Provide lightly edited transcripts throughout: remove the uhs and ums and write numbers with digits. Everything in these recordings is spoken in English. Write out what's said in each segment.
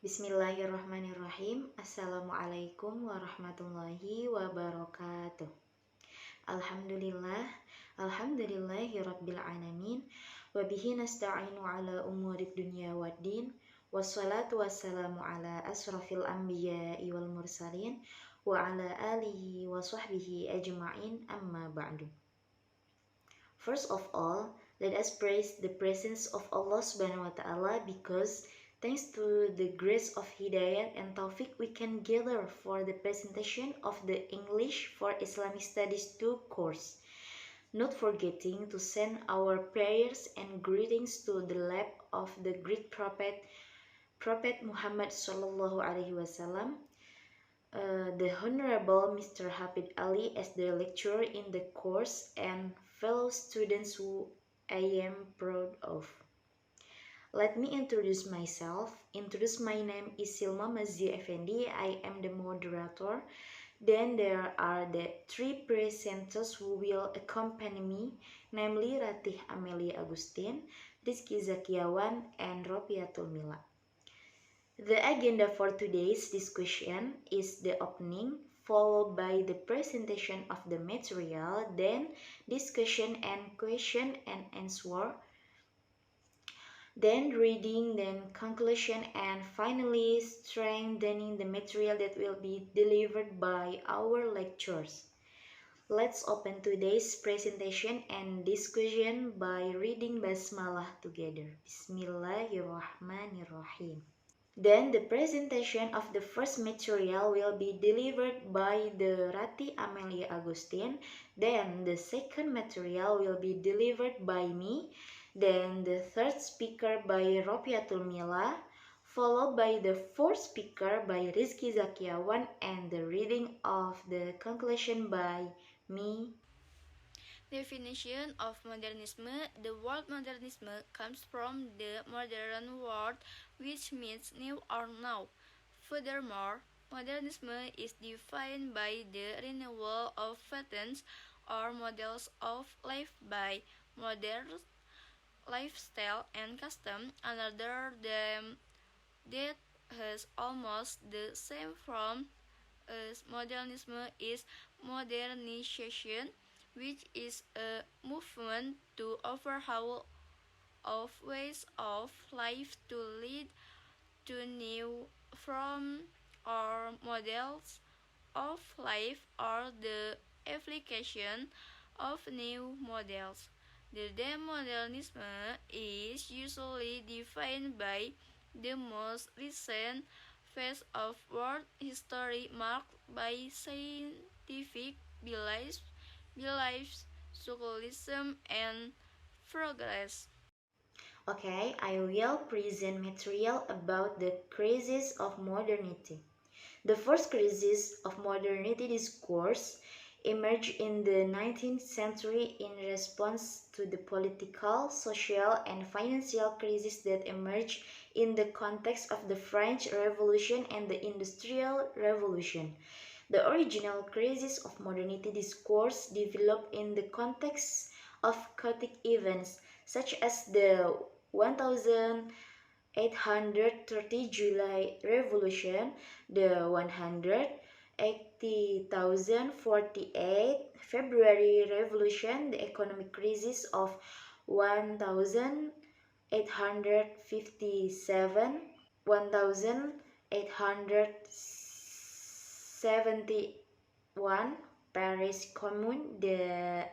Bismillahirrahmanirrahim. Assalamualaikum warahmatullahi wabarakatuh. Alhamdulillah, alhamdulillahi rabbil alamin. Wabihi nasta'inu ala umurid dunya waddin. Wassalatu wassalamu ala asrafil anbiya'i wal mursalin. Wa ala alihi wa sahbihi ajma'in amma ba'du. First of all, let us praise the presence of Allah subhanahu wa ta'ala because thanks to the grace of Hidayat and Taufiq, we can gather for the presentation of the English for Islamic Studies 2 course. Not forgetting to send our prayers and greetings to the lap of the great Prophet Muhammad sallallahu alaihi wasallam, the Honorable Mr. Hafid Ali as the lecturer in the course, and fellow students who I am proud of. Let me introduce myself. My name is Silma mazia Effendi. I am the moderator. Then there are the three presenters who will accompany me, namely Ratih, Amelia, Agustin, Rizky, zakiawan, and Ropiatul, mila. The agenda for today's discussion is the opening, followed by the presentation of the material, then discussion and question and answer, then reading, then conclusion, and finally strengthening the material that will be delivered by our lecturers. Let's open today's presentation and discussion by reading Basmalah together. Bismillahirrahmanirrahim. Then the presentation of the first material will be delivered by the Ratih, Amelia, Agustin. Then the second material will be delivered by me. Then the third speaker by Ropiatul, mila, followed by the fourth speaker by Rizky, zakiawan, and the reading of the conclusion by me. Definition of modernism. The word modernism comes from the modern word, which means new or now. Furthermore, modernism is defined by the renewal of patterns or models of life by modern lifestyle and custom, another than that has almost the same form as modernism is modernization, which is a movement to overhaul of ways of life to lead to new forms or models of life or the application of new models. The term modernism is usually defined by the most recent phase of world history marked by scientific beliefs, secularism, and progress. Okay, I will present material about the crises of modernity. The first crisis of modernity discourse emerged in the 19th century in response to the political, social, and financial crisis that emerged in the context of the French Revolution and the Industrial Revolution. The original crisis of modernity discourse developed in the context of chaotic events such as the 1830 July Revolution, the 180,048 February Revolution, the economic crisis of 1857, 1871 Paris Commune, the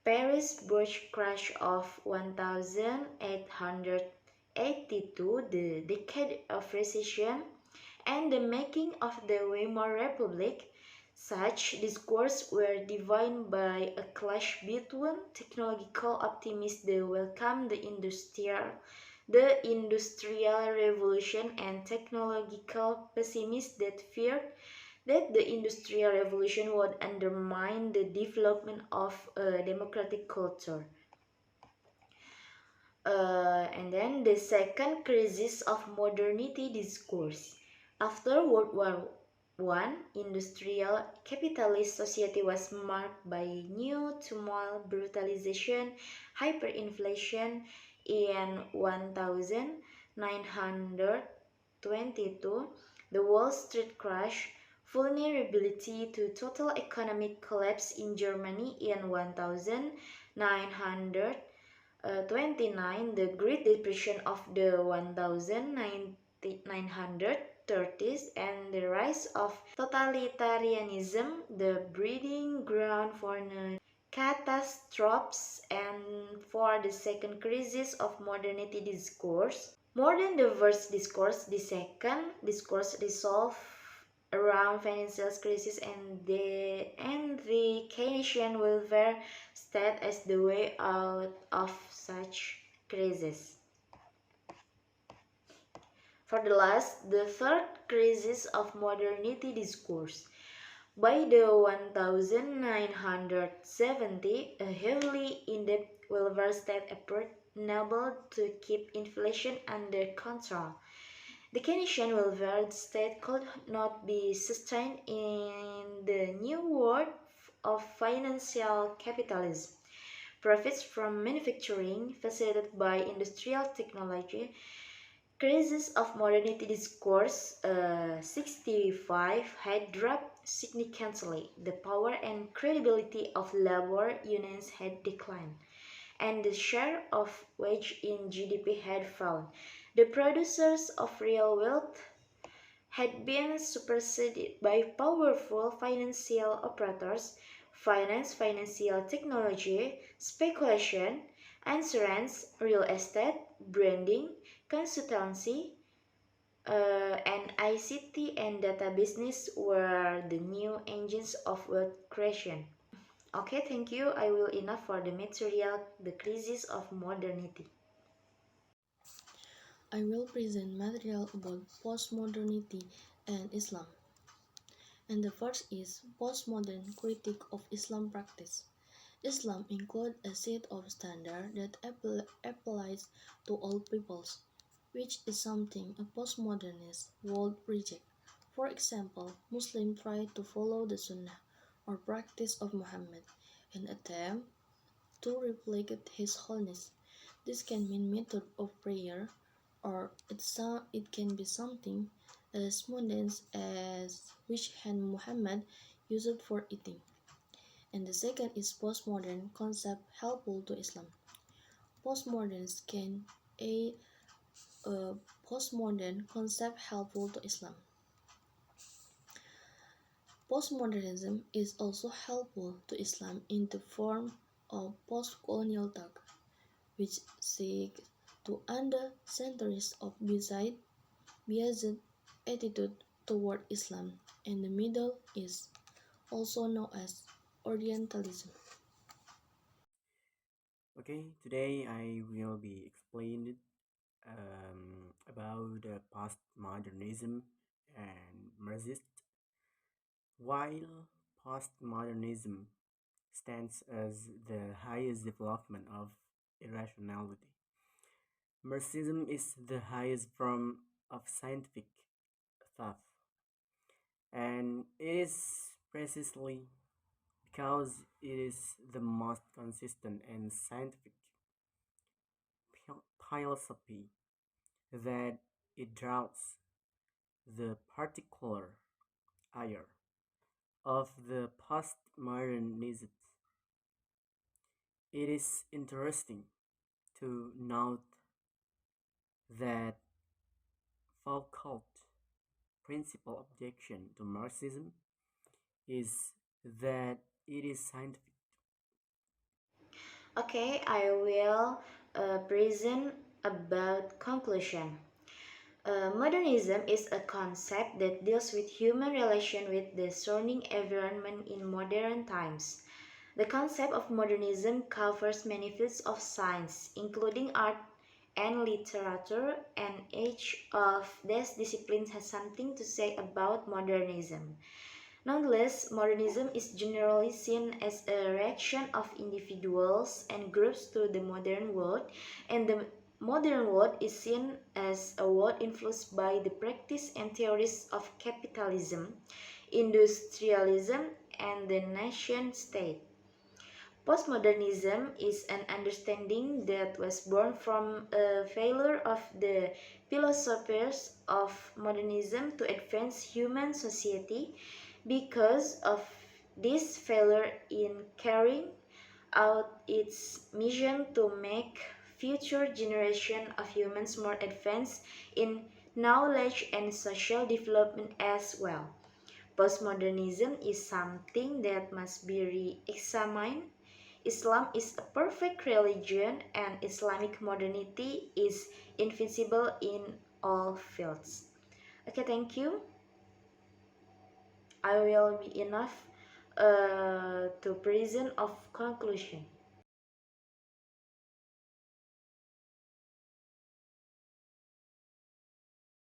Paris Burj crash of 1882, the decade of recession, and the making of the Weimar Republic. Such discourse were defined by a clash between technological optimists that welcomed the industrial revolution and technological pessimists that feared that the industrial revolution would undermine the development of a democratic culture. And then the second crisis of modernity discourse. After World War I, industrial capitalist society was marked by new turmoil, brutalization, hyperinflation in 1900 1922, the Wall Street crash, vulnerability to total economic collapse in Germany in 1929, the Great Depression of the 1930s, and the rise of totalitarianism, the breeding ground for catastrophes and for the second crisis of modernity discourse. More than the first discourse, the second discourse resolved around financial crisis and the Keynesian welfare state as the way out of such crisis. For the third crisis of modernity discourse. By the 1970, a heavily indebted welfare state appeared unable to keep inflation under control. The Keynesian welfare state could not be sustained in the new world of financial capitalism. Profits from manufacturing, facilitated by industrial technology, crisis of modernity discourse 65 had dropped significantly. The power and credibility of labor unions had declined, and the share of wage in GDP had fallen. The producers of real wealth had been superseded by powerful financial operators, financial technology, speculation, insurance, real estate, branding, consultancy, and ICT and data business were the new engines of wealth creation. Okay, thank you. I will enough for the material, the crisis of modernity. I will present material about postmodernity and Islam. And the first is postmodern critique of Islam practice. Islam includes a set of standards that applies to all peoples, which is something a postmodernist would reject. For example, Muslims try to follow the Sunnah or practice of Muhammad and attempt to replicate his holiness. This can mean method of prayer, or it can be something as mundane as which hand Muhammad used for eating. And the second is postmodern concept helpful to Islam. Postmoderns can a postmodern concept helpful to Islam. Postmodernism is also helpful to Islam in the form of post-colonial talk, which seeks to end centuries of biased attitude toward Islam and the Middle East, also known as Orientalism. Okay, today I will be explaining about postmodernism and Marxist. While postmodernism stands as the highest development of irrationality, Marxism is the highest form of scientific thought, and it is precisely because it is the most consistent and scientific philosophy that it draws the particular ire of the postmodernists. It is interesting to note that Foucault's principal objection to Marxism is that it is scientific. Okay, I will present about conclusion. Modernism is a concept that deals with human relation with the surrounding environment in modern times. The concept of modernism covers many fields of science, including art and literature, and each of these disciplines has something to say about modernism. Nonetheless, modernism is generally seen as a reaction of individuals and groups to the modern world, and the modern world is seen as a world influenced by the practice and theories of capitalism, industrialism, and the nation state. Postmodernism is an understanding that was born from a failure of the philosophers of modernism to advance human society. Because of this failure in carrying out its mission to make future generation of humans more advanced in knowledge and social development as well. Postmodernism is something that must be re-examined. Islam is a perfect religion and Islamic modernity is invincible in all fields. Okay, thank you. I will be enough to present of conclusion.